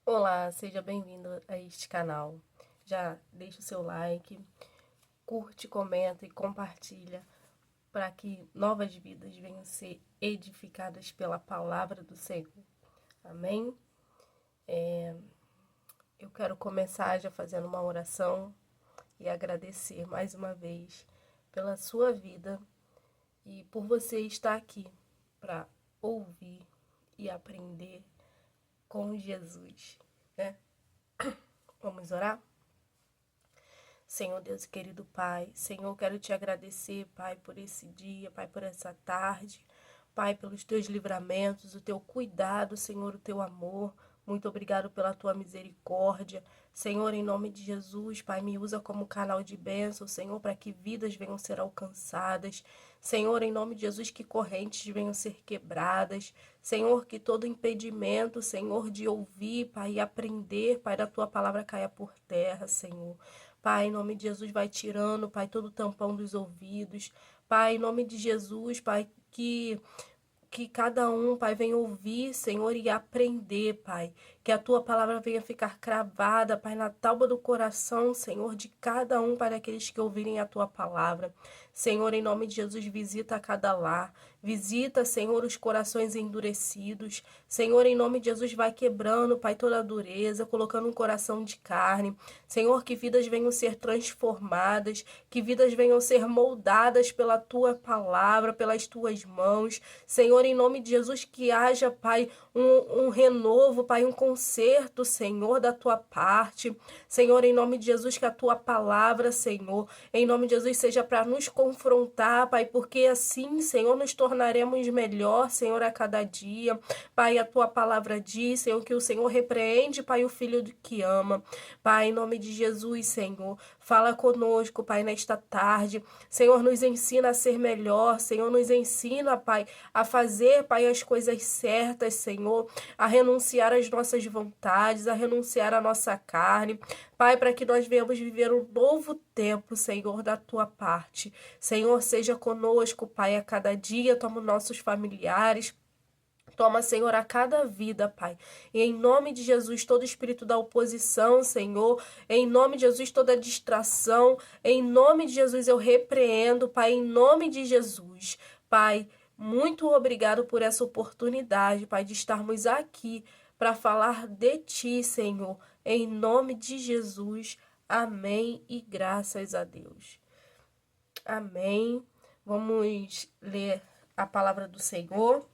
Olá, seja bem-vindo a este canal. Já deixa o seu like, curte, comenta e compartilha para que novas vidas venham a ser edificadas pela palavra do Senhor. Amém? Eu quero começar já fazendo uma oração e agradecer mais uma vez pela sua vida e por você estar aqui para ouvir e aprender com Jesus, né? Vamos orar? Senhor Deus e querido Pai, Senhor, quero te agradecer, Pai, por esse dia, Pai, por essa tarde, Pai, pelos teus livramentos, o teu cuidado, Senhor, o teu amor. Muito obrigado pela tua misericórdia. Senhor, em nome de Jesus, Pai, me usa como canal de bênção, Senhor, para que vidas venham ser alcançadas. Senhor, em nome de Jesus, que correntes venham ser quebradas. Senhor, que todo impedimento, Senhor, de ouvir, Pai, e aprender, Pai, da tua palavra caia por terra, Senhor. Pai, em nome de Jesus, vai tirando, Pai, todo o tampão dos ouvidos. Pai, em nome de Jesus, Pai, que cada um, Pai, venha ouvir, Senhor, e aprender, Pai. Que a tua palavra venha ficar cravada, Pai, na tábua do coração, Senhor, de cada um, para aqueles que ouvirem a tua palavra. Senhor, em nome de Jesus, visita cada lar. Visita, Senhor, os corações endurecidos. Senhor, em nome de Jesus, vai quebrando, Pai, toda a dureza, colocando um coração de carne. Senhor, que vidas venham ser transformadas, que vidas venham ser moldadas pela tua palavra, pelas tuas mãos. Senhor, em nome de Jesus, que haja, Pai, um renovo, Pai, um conserto, Senhor, da tua parte. Senhor, em nome de Jesus, que a tua palavra, Senhor, em nome de Jesus, seja para nos confrontar, Pai, porque assim, Senhor, nos tornaremos melhor, Senhor, a cada dia. Pai, a tua palavra diz, Senhor, que o Senhor repreende, Pai, o filho que ama. Pai, em nome de Jesus, Senhor, fala conosco, Pai, nesta tarde. Senhor, nos ensina a ser melhor. Senhor, nos ensina, Pai, a fazer, Pai, as coisas certas, Senhor, a renunciar às nossas vontades, a renunciar à nossa carne. Pai, para que nós venhamos viver um novo tempo, Senhor, da tua parte. Senhor, seja conosco, Pai, a cada dia. Toma os nossos familiares. Toma, Senhor, a cada vida, Pai. E em nome de Jesus, todo espírito da oposição, Senhor. Em nome de Jesus, toda distração. Em nome de Jesus, eu repreendo, Pai. Em nome de Jesus, Pai. Muito obrigado por essa oportunidade, Pai, de estarmos aqui para falar de Ti, Senhor. Em nome de Jesus. Amém e graças a Deus. Amém. Vamos ler a palavra do Senhor.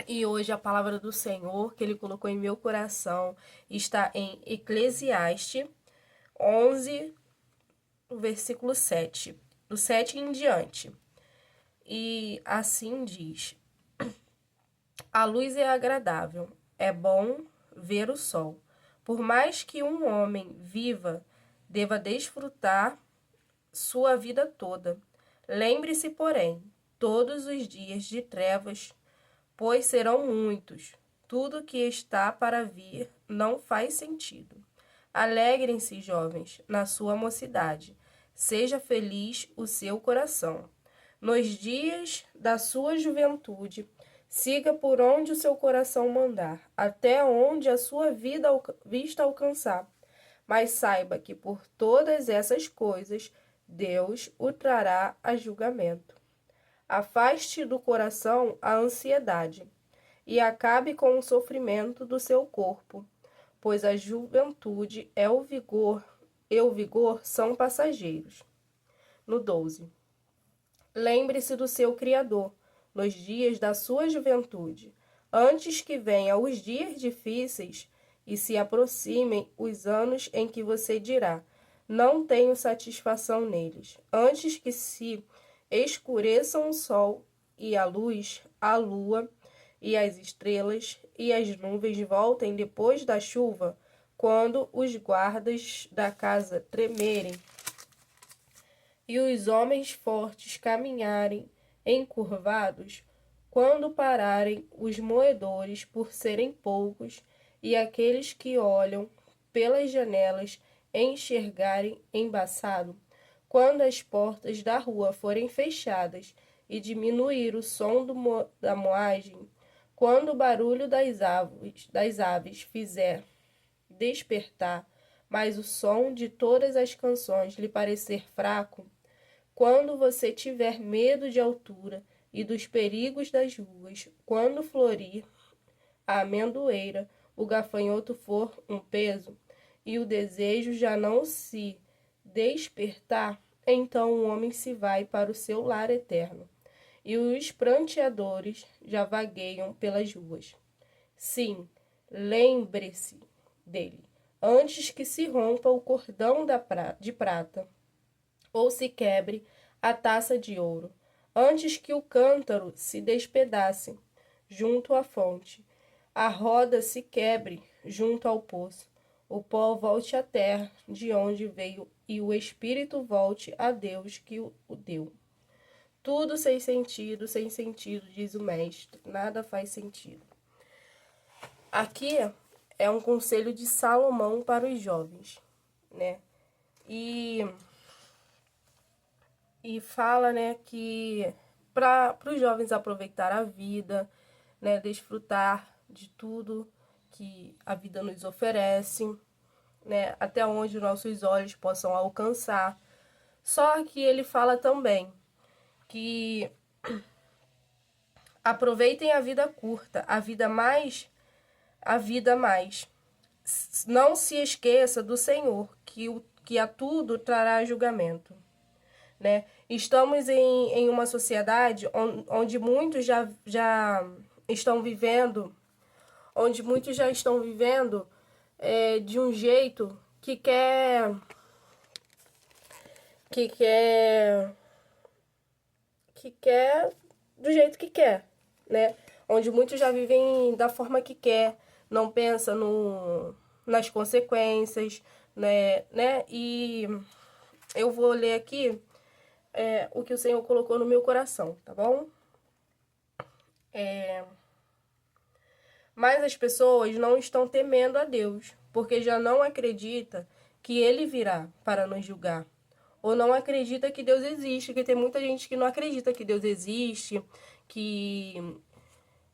E hoje a palavra do Senhor que Ele colocou em meu coração está em Eclesiastes 11, versículo 7, do 7 em diante. E assim diz: a luz é agradável, é bom ver o sol. Por mais que um homem viva, deva desfrutar sua vida toda. Lembre-se, porém, todos os dias de trevas, pois serão muitos. Tudo que está para vir não faz sentido. Alegrem-se, jovens, na sua mocidade. Seja feliz o seu coração. Nos dias da sua juventude, siga por onde o seu coração mandar, até onde a sua vista alcançar. Mas saiba que por todas essas coisas, Deus o trará a julgamento. Afaste do coração a ansiedade e acabe com o sofrimento do seu corpo, pois a juventude e o vigor são passageiros. No 12. Lembre-se do seu Criador nos dias da sua juventude, antes que venham os dias difíceis e se aproximem os anos em que você dirá: não tenho satisfação neles. Antes que se escureçam o sol e a luz, a lua e as estrelas e as nuvens voltem depois da chuva, quando os guardas da casa tremerem e os homens fortes caminharem encurvados, quando pararem os moedores por serem poucos e aqueles que olham pelas janelas enxergarem embaçado, quando as portas da rua forem fechadas e diminuir o som da moagem, quando o barulho das aves fizer despertar, mas o som de todas as canções lhe parecer fraco, quando você tiver medo de altura e dos perigos das ruas, quando florir a amendoeira, o gafanhoto for um peso, e o desejo já não se despertar, então o homem se vai para o seu lar eterno, e os pranteadores já vagueiam pelas ruas. Sim, lembre-se dele, antes que se rompa o cordão de prata, ou se quebre a taça de ouro, antes que o cântaro se despedace junto à fonte, a roda se quebre junto ao poço, o pó volte à terra de onde veio e o espírito volte a Deus que o deu. Tudo sem sentido, diz o mestre, nada faz sentido. Aqui é um conselho de Salomão para os jovens, né? E fala, né, que para os jovens aproveitar a vida, né, desfrutar de tudo que a vida nos oferece, né, até onde nossos olhos possam alcançar. Só que ele fala também que aproveitem a vida curta, a vida mais. Não se esqueça do Senhor, que a tudo trará julgamento. Né? Estamos em uma sociedade onde muitos já estão vivendo, de um jeito que quer do jeito que quer, né? Onde muitos já vivem da forma que quer, não pensa nas consequências, né? E eu vou ler aqui o que o Senhor colocou no meu coração, tá bom? Mas as pessoas não estão temendo a Deus, porque já não acredita que Ele virá para nos julgar. Ou não acredita que Deus existe, que tem muita gente que não acredita que Deus existe, que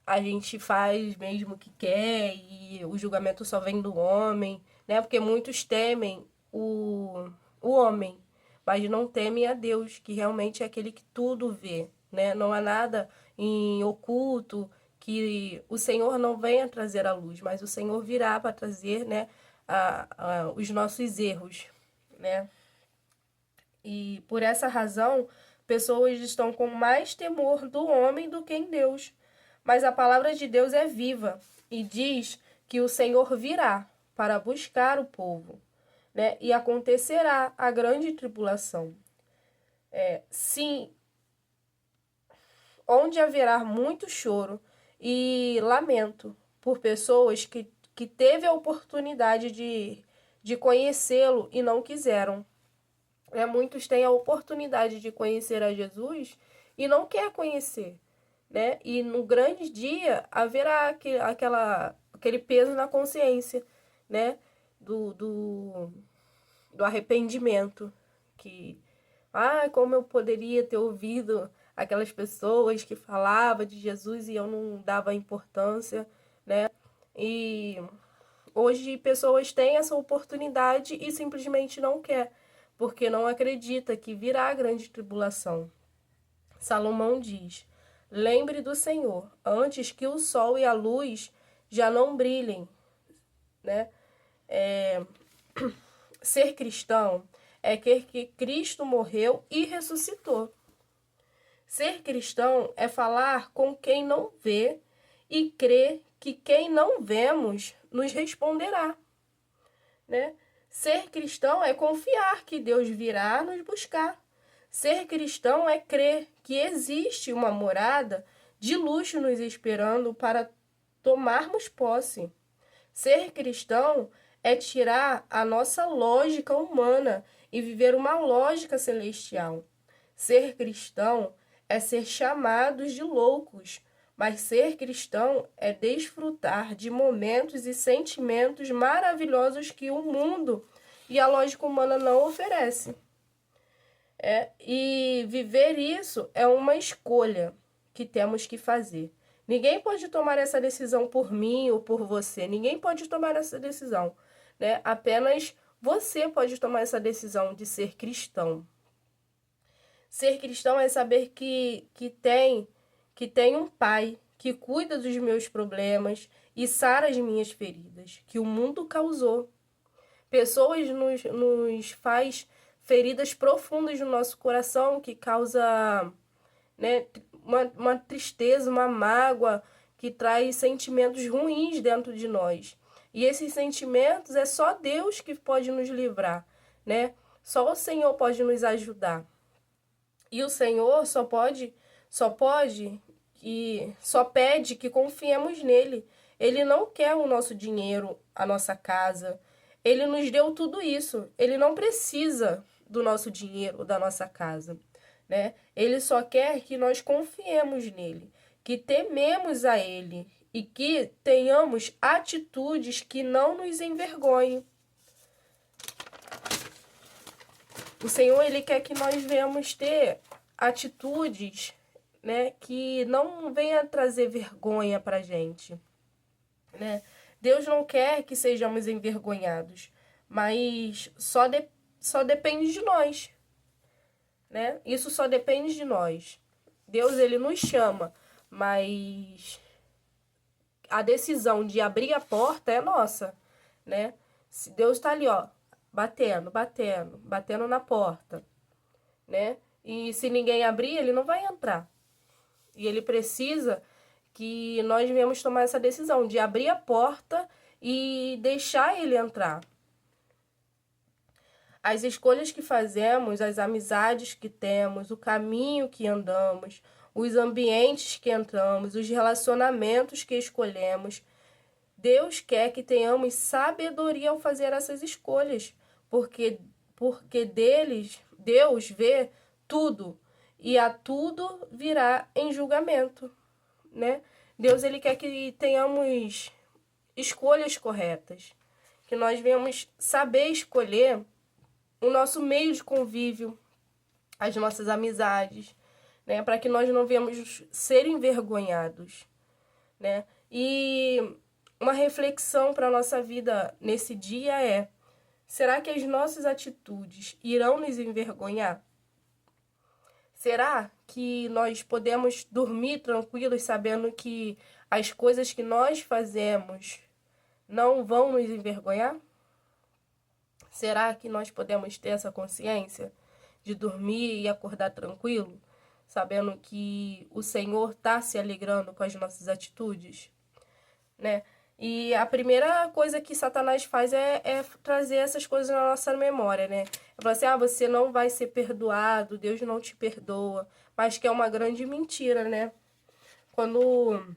a gente faz mesmo o que quer e o julgamento só vem do homem, né? Porque muitos temem o homem, mas não temem a Deus, que realmente é aquele que tudo vê, né? Não há nada em oculto que o Senhor não venha trazer à luz, mas o Senhor virá para trazer, né, os nossos erros, né? E por essa razão, pessoas estão com mais temor do homem do que em Deus. Mas a palavra de Deus é viva e diz que o Senhor virá para buscar o povo, né? E acontecerá a grande tribulação. Sim, onde haverá muito choro e lamento por pessoas que teve a oportunidade de conhecê-lo e não quiseram. Muitos têm a oportunidade de conhecer a Jesus e não quer conhecer, né? E no grande dia haverá aquele peso na consciência, né? Do arrependimento, que como eu poderia ter ouvido aquelas pessoas que falavam de Jesus e eu não dava importância, né? E hoje pessoas têm essa oportunidade e simplesmente não quer, porque não acredita que virá a grande tribulação. Salomão diz: lembre do Senhor, antes que o sol e a luz já não brilhem, né? Ser cristão é crer que Cristo morreu e ressuscitou. Ser cristão é falar com quem não vê e crer que quem não vemos nos responderá, né? Ser cristão é confiar que Deus virá nos buscar. Ser cristão é crer que existe uma morada de luxo nos esperando para tomarmos posse. Ser cristão é tirar a nossa lógica humana e viver uma lógica celestial. Ser cristão é ser chamados de loucos, mas ser cristão é desfrutar de momentos e sentimentos maravilhosos que o mundo e a lógica humana não oferecem. E viver isso é uma escolha que temos que fazer. Ninguém pode tomar essa decisão por mim ou por você. Ninguém pode tomar essa decisão. né? Apenas você pode tomar essa decisão de ser cristão. Ser cristão é saber que tem um pai que cuida dos meus problemas e sara as minhas feridas, que o mundo causou. Pessoas nos faz feridas profundas no nosso coração, que causa, né, uma tristeza, uma mágoa, que traz sentimentos ruins dentro de nós. E esses sentimentos é só Deus que pode nos livrar, né? Só o Senhor pode nos ajudar. E o Senhor só pede que confiemos nele. Ele não quer o nosso dinheiro, a nossa casa. Ele nos deu tudo isso. Ele não precisa do nosso dinheiro, da nossa casa, né? Ele só quer que nós confiemos nele, que tememos a ele e que tenhamos atitudes que não nos envergonhem. O Senhor, ele quer que nós venhamos ter atitudes, né, que não venha trazer vergonha pra gente, né? Deus não quer que sejamos envergonhados, mas só depende de nós, né? Isso só depende de nós. Deus, ele nos chama, mas a decisão de abrir a porta é nossa, né? Se Deus tá ali, ó, batendo na porta, né? E se ninguém abrir, ele não vai entrar. E ele precisa que nós venhamos tomar essa decisão de abrir a porta e deixar ele entrar. As escolhas que fazemos, as amizades que temos, o caminho que andamos, os ambientes que entramos, os relacionamentos que escolhemos, Deus quer que tenhamos sabedoria ao fazer essas escolhas, porque Deus vê tudo e a tudo virá em julgamento, né? Deus, ele quer que tenhamos escolhas corretas, que nós venhamos saber escolher o nosso meio de convívio, as nossas amizades, né? Para que nós não venhamos ser envergonhados, né? E uma reflexão para a nossa vida nesse dia é: será que as nossas atitudes irão nos envergonhar? Será que nós podemos dormir tranquilos sabendo que as coisas que nós fazemos não vão nos envergonhar? Será que nós podemos ter essa consciência de dormir e acordar tranquilo, sabendo que o Senhor está se alegrando com as nossas atitudes, né? E a primeira coisa que Satanás faz é trazer essas coisas na nossa memória, né? É falar assim, você não vai ser perdoado, Deus não te perdoa. Mas que é uma grande mentira, né? Quando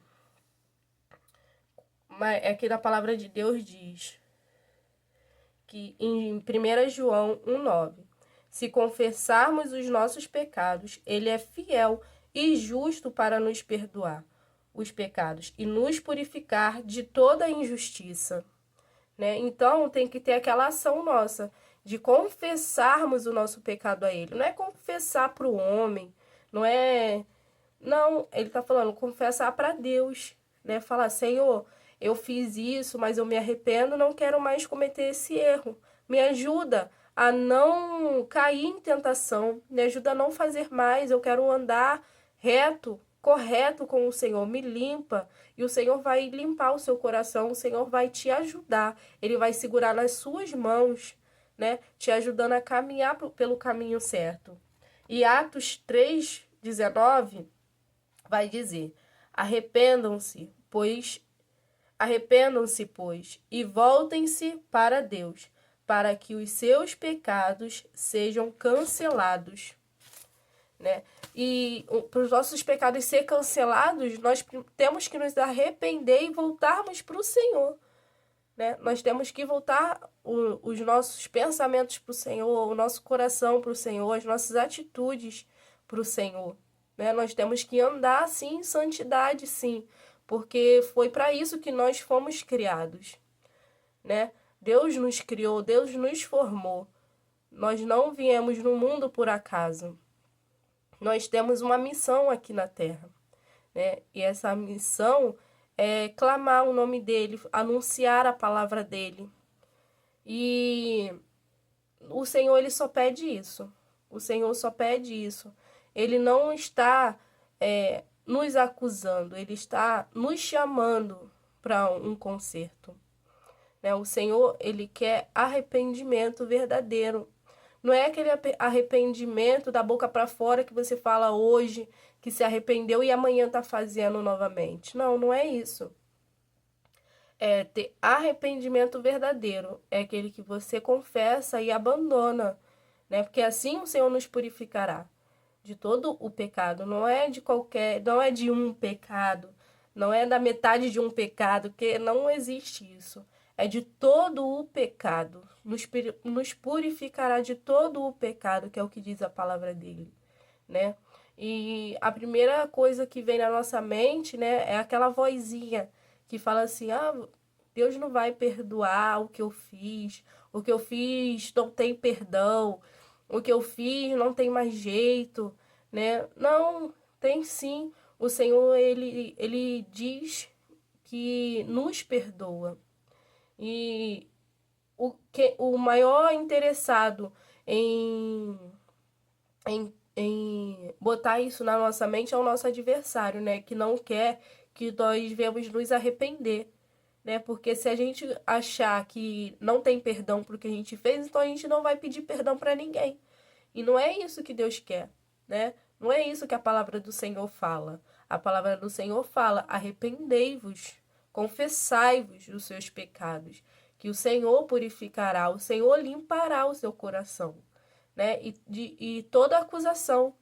aqui na palavra de Deus diz que em 1 João 1,9, se confessarmos os nossos pecados, ele é fiel e justo para nos perdoar os pecados e nos purificar de toda injustiça, né? Então tem que ter aquela ação nossa de confessarmos o nosso pecado a ele. Não é confessar para o homem, não, ele tá falando confessar para Deus, né? Falar, Senhor, eu fiz isso, mas eu me arrependo, não quero mais cometer esse erro. Me ajuda a não cair em tentação, me ajuda a não fazer mais, eu quero andar reto, correto com o Senhor, me limpa, e o Senhor vai limpar o seu coração, o Senhor vai te ajudar, ele vai segurar nas suas mãos, né, te ajudando a caminhar pelo caminho certo. E Atos 3:19 vai dizer, arrependam-se, pois, e voltem-se para Deus, para que os seus pecados sejam cancelados, né? E para os nossos pecados ser cancelados, nós temos que nos arrepender e voltarmos para o Senhor, né? Nós temos que voltar os nossos pensamentos para o Senhor, o nosso coração para o Senhor, as nossas atitudes para o Senhor, né? Nós temos que andar, sim, em santidade, sim, porque foi para isso que nós fomos criados, né? Deus nos criou, Deus nos formou. Nós não viemos no mundo por acaso. Nós temos uma missão aqui na Terra, né? E essa missão é clamar o nome dele, anunciar a palavra dele, E o Senhor, ele só pede isso. O Senhor só pede isso. Ele não está nos acusando, ele está nos chamando para um conserto. Né? O Senhor, ele quer arrependimento verdadeiro. Não é aquele arrependimento da boca para fora que você fala hoje que se arrependeu e amanhã está fazendo novamente. Não, não é isso. É ter arrependimento verdadeiro. É aquele que você confessa e abandona, né? Porque assim o Senhor nos purificará de todo o pecado. Não é de qualquer, não é de um pecado, não é da metade de um pecado, porque não existe isso. É de todo o pecado. Nos purificará de todo o pecado, que é o que diz a palavra dele, né? E a primeira coisa que vem na nossa mente, né, é aquela vozinha que fala assim: ah, Deus não vai perdoar o que eu fiz não tem perdão, o que eu fiz não tem mais jeito, né? Não, tem sim. O Senhor, ele diz que nos perdoa. E o maior interessado em botar isso na nossa mente é o nosso adversário, né? Que não quer que nós venhamos nos arrepender, né? Porque se a gente achar que não tem perdão pro que a gente fez, então a gente não vai pedir perdão para ninguém. E não é isso que Deus quer, né? Não é isso que a palavra do Senhor fala. A palavra do Senhor fala: arrependei-vos, confessai-vos dos seus pecados, que o Senhor purificará, o Senhor limpará o seu coração, né? E de toda acusação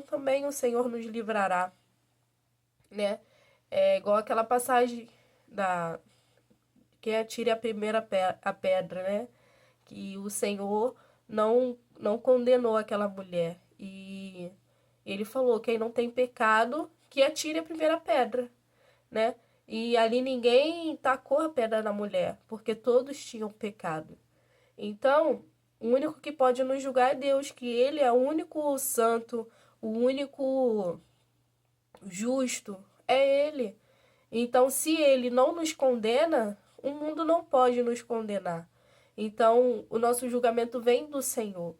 também o Senhor nos livrará, né? É igual aquela passagem da quem atire a primeira a pedra, né? Que o Senhor não condenou aquela mulher. E ele falou: quem não tem pecado, que atire a primeira pedra, né? E ali ninguém tacou a pedra na mulher, porque todos tinham pecado. Então, o único que pode nos julgar é Deus, que ele é o único santo, o único justo, é ele. Então, se ele não nos condena, o mundo não pode nos condenar. Então, o nosso julgamento vem do Senhor,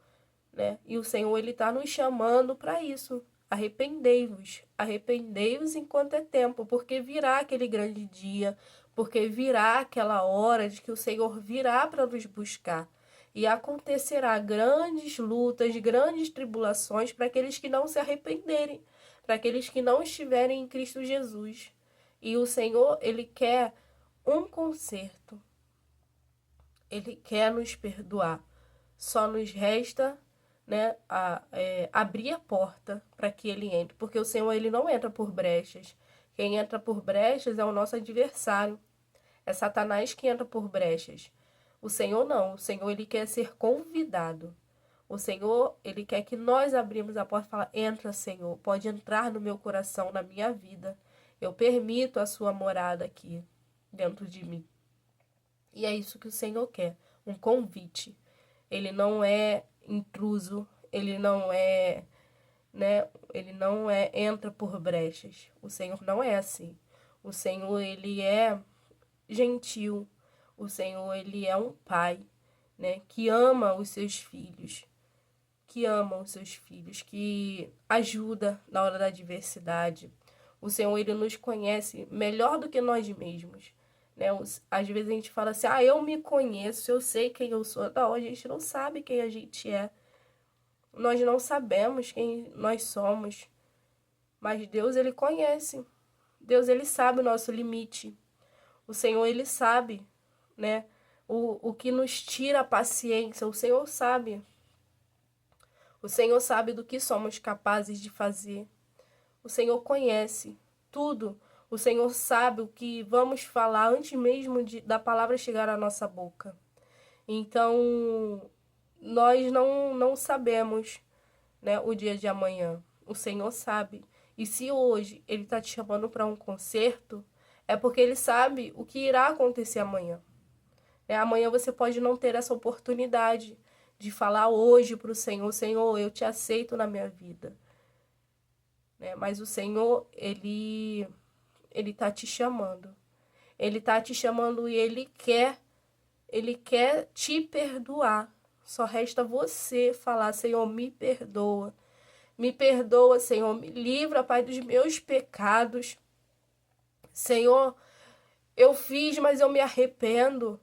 né? E o Senhor, ele está nos chamando para isso. Arrependei-vos enquanto é tempo, porque virá aquele grande dia, porque virá aquela hora de que o Senhor virá para nos buscar. E acontecerá grandes lutas, grandes tribulações para aqueles que não se arrependerem, para aqueles que não estiverem em Cristo Jesus. E o Senhor, ele quer um conserto. Ele quer nos perdoar. Só nos resta, né, abrir a porta para que ele entre. Porque o Senhor, ele não entra por brechas. Quem entra por brechas é o nosso adversário. É Satanás que entra por brechas. O Senhor não. O Senhor, ele quer ser convidado. O Senhor, ele quer que nós abrimos a porta e falar: entra, Senhor, pode entrar no meu coração, na minha vida. Eu permito a sua morada aqui dentro de mim. E é isso que o Senhor quer, um convite. Ele não é intruso, ele não é, né, ele não entra por brechas. O Senhor não é assim. O Senhor, ele é gentil. O Senhor, ele é um pai, né, que ama os seus filhos, que ajuda na hora da adversidade. O Senhor, ele nos conhece melhor do que nós mesmos, né? Às vezes a gente fala assim: ah, eu me conheço, eu sei quem eu sou. Não, a gente não sabe quem a gente é. Nós não sabemos quem nós somos. Mas Deus, ele conhece. Deus, ele sabe o nosso limite. O Senhor, ele sabe, né? O que nos tira a paciência, o Senhor sabe. O Senhor sabe do que somos capazes de fazer. O Senhor conhece tudo. O Senhor sabe o que vamos falar antes mesmo da palavra chegar à nossa boca. Então, nós não sabemos, né, o dia de amanhã. O Senhor sabe. E se hoje Ele está te chamando para um concerto, é porque Ele sabe o que irá acontecer amanhã. Amanhã você pode não ter essa oportunidade de falar hoje para o Senhor: Senhor, eu te aceito na minha vida. Mas o Senhor, ele tá te chamando. Ele tá te chamando e ele quer Ele quer te perdoar. Só resta você falar: Senhor, me perdoa. Me perdoa, Senhor. Me livra, Pai, dos meus pecados. Senhor, eu fiz, mas eu me arrependo.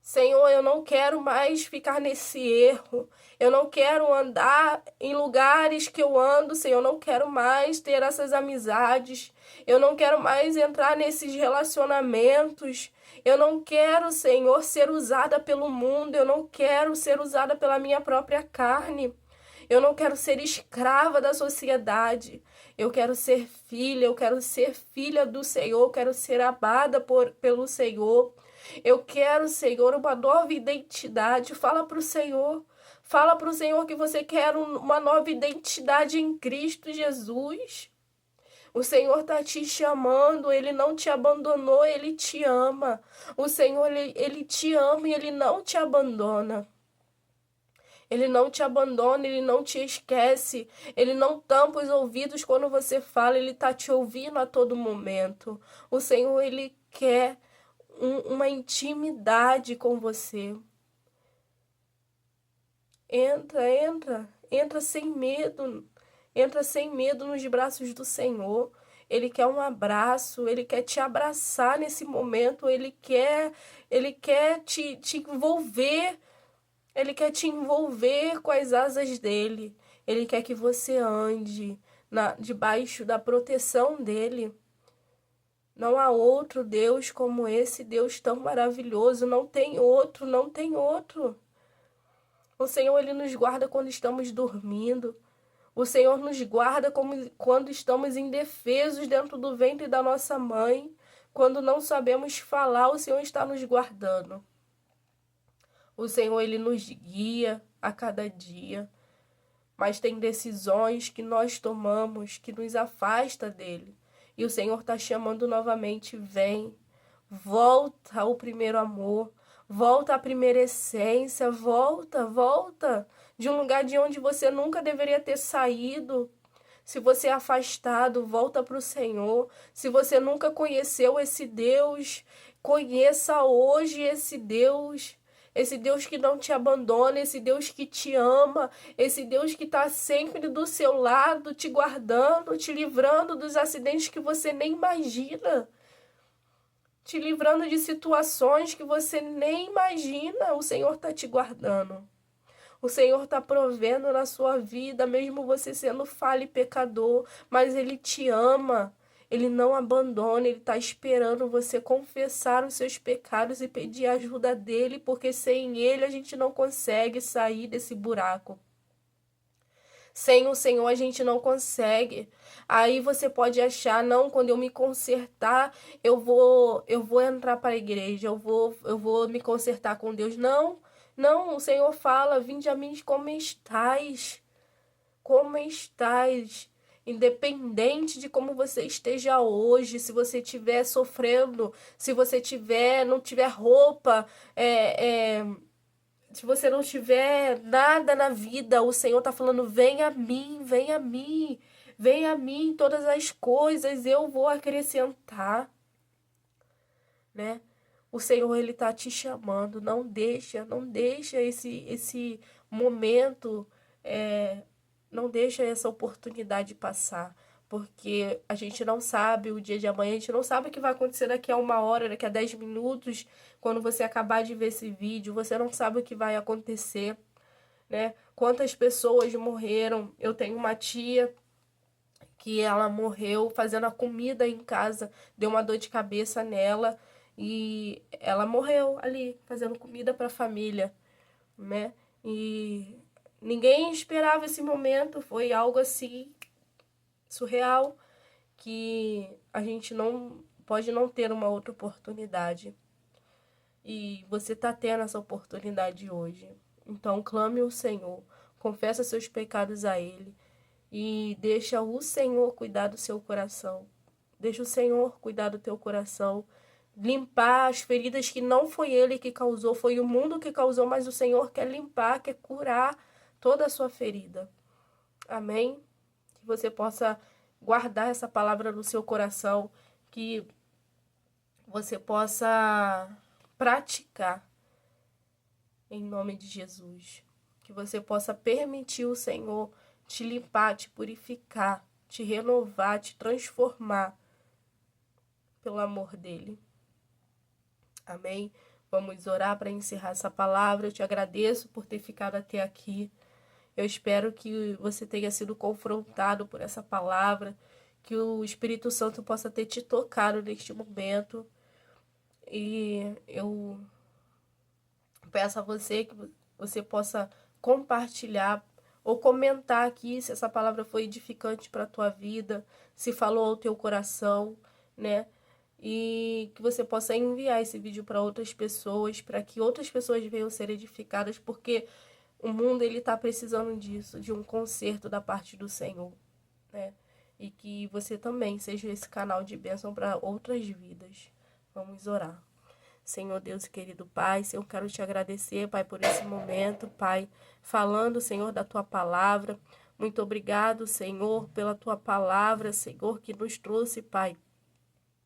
Senhor, eu não quero mais ficar nesse erro. Eu não quero andar em lugares que eu ando, Senhor. Eu não quero mais ter essas amizades. Eu não quero mais entrar nesses relacionamentos. Eu não quero, Senhor, ser usada pelo mundo. Eu não quero ser usada pela minha própria carne. Eu não quero ser escrava da sociedade. Eu quero ser filha, eu quero ser filha do Senhor, eu quero ser amada pelo Senhor. Eu quero, Senhor, uma nova identidade. Fala para o Senhor. Fala para o Senhor que você quer uma nova identidade em Cristo Jesus. O Senhor está te chamando, Ele não te abandonou, Ele te ama. O Senhor, ele te ama e Ele não te abandona. Ele não te abandona, Ele não te esquece. Ele não tampa os ouvidos quando você fala, Ele está te ouvindo a todo momento. O Senhor, Ele quer uma intimidade com você. Entra sem medo. Entra sem medo nos braços do Senhor. Ele quer um abraço, Ele quer te abraçar nesse momento, Ele quer te envolver. Ele quer te envolver com as asas dele. Ele quer que você ande debaixo da proteção dele. Não há outro Deus como esse Deus tão maravilhoso. Não tem outro, não tem outro. O Senhor, Ele nos guarda quando estamos dormindo. O Senhor nos guarda quando estamos indefesos dentro do ventre da nossa mãe. Quando não sabemos falar, o Senhor está nos guardando. O Senhor, Ele nos guia a cada dia. Mas tem decisões que nós tomamos que nos afasta dele. E o Senhor está chamando novamente: vem, volta ao primeiro amor, volta à primeira essência, volta de um lugar de onde você nunca deveria ter saído. Se você é afastado, volta para o Senhor. Se você nunca conheceu esse Deus, conheça hoje esse Deus. Esse Deus que não te abandona, esse Deus que te ama, esse Deus que está sempre do seu lado, te guardando, te livrando dos acidentes que você nem imagina, te livrando de situações que você nem imagina. O Senhor está te guardando. O Senhor está provendo na sua vida, mesmo você sendo falho e pecador, mas Ele te ama. Ele não abandona, Ele está esperando você confessar os seus pecados e pedir a ajuda dEle, porque sem Ele a gente não consegue sair desse buraco. Sem o Senhor a gente não consegue. Aí você pode achar: não, quando eu me consertar, eu vou entrar para a igreja, eu vou me consertar com Deus. Não, não, o Senhor fala: vinde a mim como estás. Como estás? Independente de como você esteja hoje, se você estiver sofrendo, se você não tiver roupa, se você não tiver nada na vida, o Senhor está falando: vem a mim, vem a mim, vem a mim, todas as coisas eu vou acrescentar, né? O Senhor, Ele está te chamando. Não deixa esse momento, não deixa essa oportunidade passar, porque a gente não sabe o dia de amanhã, a gente não sabe o que vai acontecer daqui a 1 hora, daqui a 10 minutos, quando você acabar de ver esse vídeo, você não sabe o que vai acontecer, né? Quantas pessoas morreram? Eu tenho uma tia que ela morreu fazendo a comida em casa, deu uma dor de cabeça nela e ela morreu ali fazendo comida para a família, né? E ninguém esperava esse momento, foi algo assim surreal, que a gente não pode não ter uma outra oportunidade. E você está tendo essa oportunidade hoje. Então clame ao Senhor, confessa seus pecados a Ele e deixa o Senhor cuidar do seu coração. Deixa o Senhor cuidar do teu coração, limpar as feridas que não foi Ele que causou, foi o mundo que causou, mas o Senhor quer limpar, quer curar toda a sua ferida. Amém? Que você possa guardar essa palavra no seu coração, que você possa praticar, em nome de Jesus. Que você possa permitir o Senhor te limpar, te purificar, te renovar, te transformar pelo amor dele. Amém? Vamos orar para encerrar essa palavra. Eu te agradeço por ter ficado até aqui. Eu espero que você tenha sido confrontado por essa palavra, que o Espírito Santo possa ter te tocado neste momento. E eu peço a você que você possa compartilhar ou comentar aqui se essa palavra foi edificante para a tua vida, se falou ao teu coração, né? E que você possa enviar esse vídeo para outras pessoas, para que outras pessoas venham ser edificadas, porque o mundo ele está precisando disso, de um conserto da parte do Senhor, né? E que você também seja esse canal de bênção para outras vidas. Vamos orar. Senhor Deus, querido Pai, Senhor, eu quero te agradecer, Pai, por esse momento, Pai, falando, Senhor, da tua palavra. Muito obrigado, Senhor, pela tua palavra, Senhor, que nos trouxe, Pai,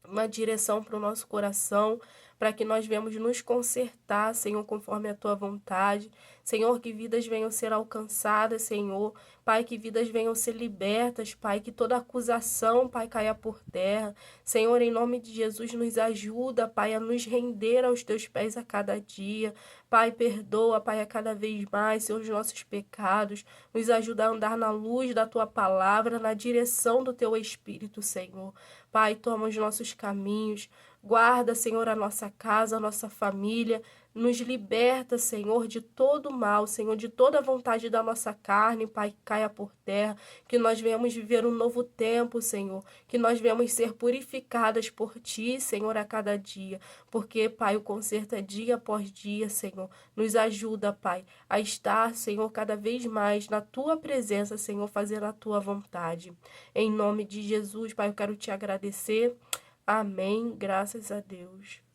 uma direção para o nosso coração, para que nós venhamos nos consertar, Senhor, conforme a tua vontade. Senhor, que vidas venham ser alcançadas, Senhor. Pai, que vidas venham ser libertas, Pai, que toda acusação, Pai, caia por terra. Senhor, em nome de Jesus, nos ajuda, Pai, a nos render aos teus pés a cada dia. Pai, perdoa, Pai, a cada vez mais, Senhor, os nossos pecados. Nos ajuda a andar na luz da tua palavra, na direção do teu Espírito, Senhor. Pai, toma os nossos caminhos. Guarda, Senhor, a nossa casa, a nossa família. Nos liberta, Senhor, de todo mal, Senhor, de toda a vontade da nossa carne, Pai, que caia por terra. Que nós venhamos viver um novo tempo, Senhor. Que nós venhamos ser purificadas por Ti, Senhor, a cada dia. Porque, Pai, o conserto é dia após dia, Senhor. Nos ajuda, Pai, a estar, Senhor, cada vez mais na Tua presença, Senhor, fazendo a Tua vontade. Em nome de Jesus, Pai, eu quero Te agradecer. Amém. Graças a Deus.